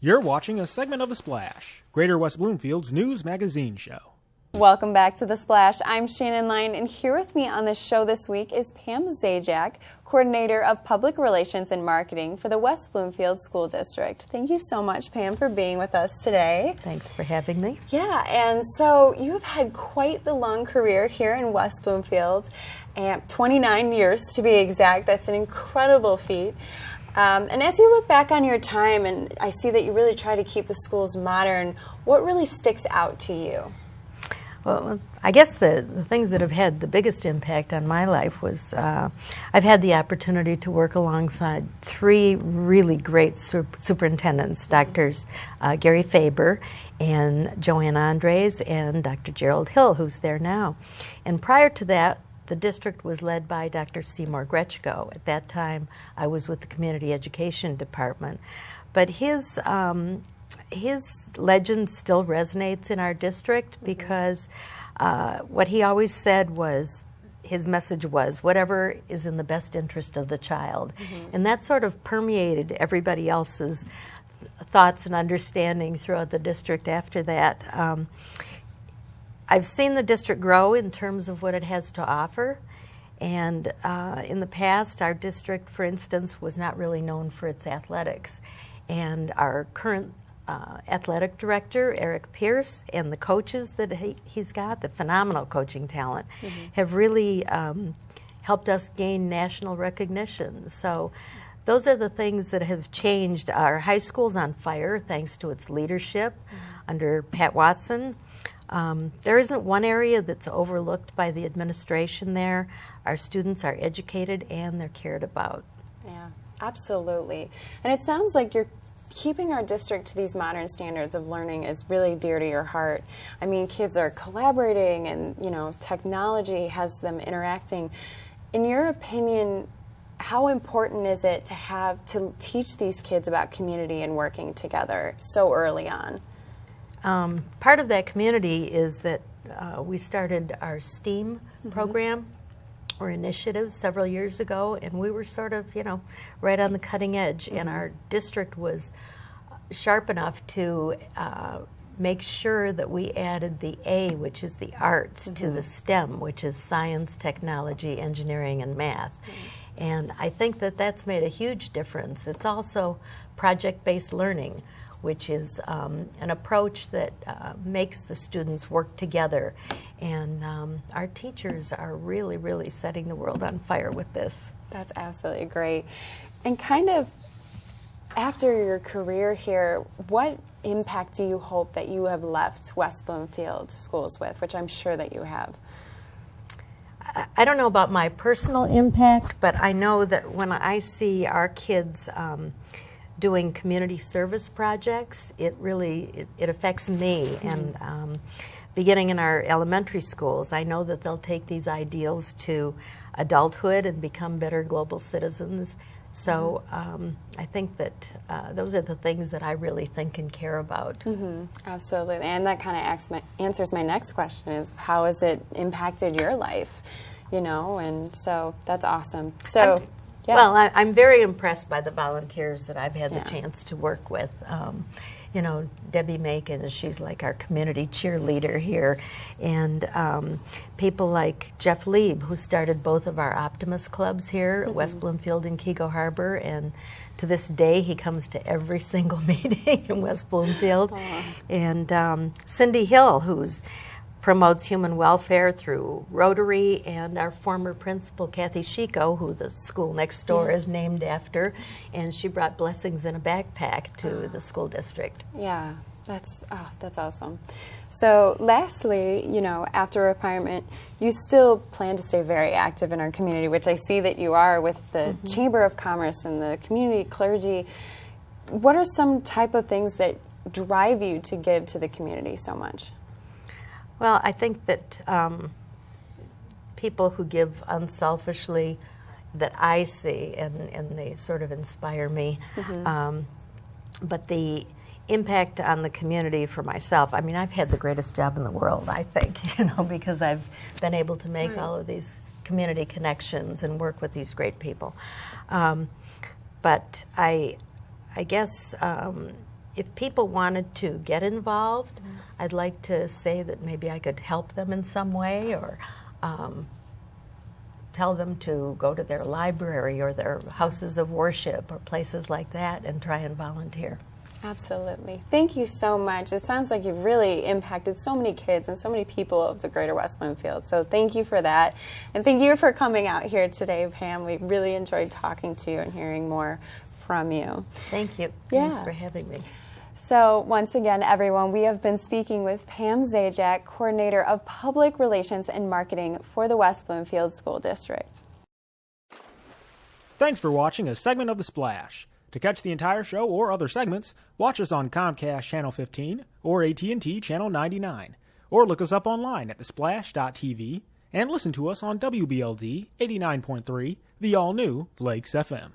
You're watching a segment of The Splash, Greater West Bloomfield's news magazine show. Welcome back to The Splash. I'm Shannon Line, and here with me on the show this week is Pam Zajac, Coordinator of Public Relations and Marketing for the West Bloomfield School District. Thank you so much, Pam, for being with us today. Thanks for having me. Yeah, and so you have had quite the long career here in West Bloomfield, and 29 years to be exact. That's an incredible feat. And as you look back on your time, and I see that you really try to keep the schools modern, what really sticks out to you? Well, I guess the things that have had the biggest impact on my life was I've had the opportunity to work alongside three really great superintendents, Doctors Gary Faber and Joanne Andres and Dr. Gerald Hill, who's there now. And prior to that, the district was led by Dr. Seymour Gretschko. At that time, I was with the Community Education Department. But his legend still resonates in our district because what he always said was, his message was, whatever is in the best interest of the child. And that sort of permeated everybody else's thoughts and understanding throughout the district after that. I've seen the district grow in terms of what it has to offer. And in the past, our district, for instance, was not really known for its athletics. And our current athletic director, Eric Pierce, and the coaches that he's got, the phenomenal coaching talent, have really helped us gain national recognition. So those are the things that have changed. Our high school's on fire thanks to its leadership under Pat Watson. There isn't one area that's overlooked by the administration there. Our students are educated and they're cared about. Yeah, absolutely. And it sounds like you're keeping our district to these modern standards of learning is really dear to your heart. I mean, kids are collaborating and, you know, technology has them interacting. In your opinion, how important is it to teach these kids about community and working together so early on? Part of that community is that we started our STEAM program or initiative several years ago, and we were sort of, you know, right on the cutting edge, and our district was sharp enough to make sure that we added the A, which is the arts, to the STEM, which is science, technology, engineering, and math. And I think that that's made a huge difference. It's also project-based learning, which is an approach that makes the students work together. And our teachers are really, really setting the world on fire with this. That's absolutely great. And kind of after your career here, what impact do you hope that you have left West Bloomfield schools with, which I'm sure that you have? I don't know about my personal impact, but I know that when I see our kids doing community service projects, it affects me. And beginning in our elementary schools, I know that they'll take these ideals to adulthood and become better global citizens. So I think that those are the things that I really think and care about. Absolutely. And that kind of answers my next question is, how has it impacted your life? You know, and so that's awesome. So. Yeah. Well, I'm very impressed by the volunteers that I've had the chance to work with. You know, Debbie Macon, she's like our community cheerleader here. And people like Jeff Lieb, who started both of our Optimus clubs here at West Bloomfield and Kego Harbor. And to this day, he comes to every single meeting in West Bloomfield. And Cindy Hill, who's promotes human welfare through Rotary, and our former principal, Kathy Chico, who the school next door is named after, and she brought blessings in a backpack to the school district. Yeah, that's awesome. So lastly, you know, after retirement, you still plan to stay very active in our community, which I see that you are with the Chamber of Commerce and the community clergy. What are some type of things that drive you to give to the community so much? Well, I think that people who give unselfishly, that I see, and they sort of inspire me, but the impact on the community for myself, I mean, I've had the greatest job in the world, I think, you know, because I've been able to make all of these community connections and work with these great people. But I guess if people wanted to get involved, I'd like to say that maybe I could help them in some way, or tell them to go to their library or their houses of worship or places like that and try and volunteer. Absolutely. Thank you so much. It sounds like you've really impacted so many kids and so many people of the greater West Bloomfield. So thank you for that. And thank you for coming out here today, Pam. We really enjoyed talking to you and hearing more from you. Thank you. Yeah. Thanks for having me. So once again, everyone, we have been speaking with Pam Zajac, Coordinator of Public Relations and Marketing for the West Bloomfield School District. Thanks for watching a segment of The Splash. To catch the entire show or other segments, watch us on Comcast Channel 15 or AT&T Channel 99, or look us up online at thesplash.tv and listen to us on WBLD 89.3, the all-new Lakes FM.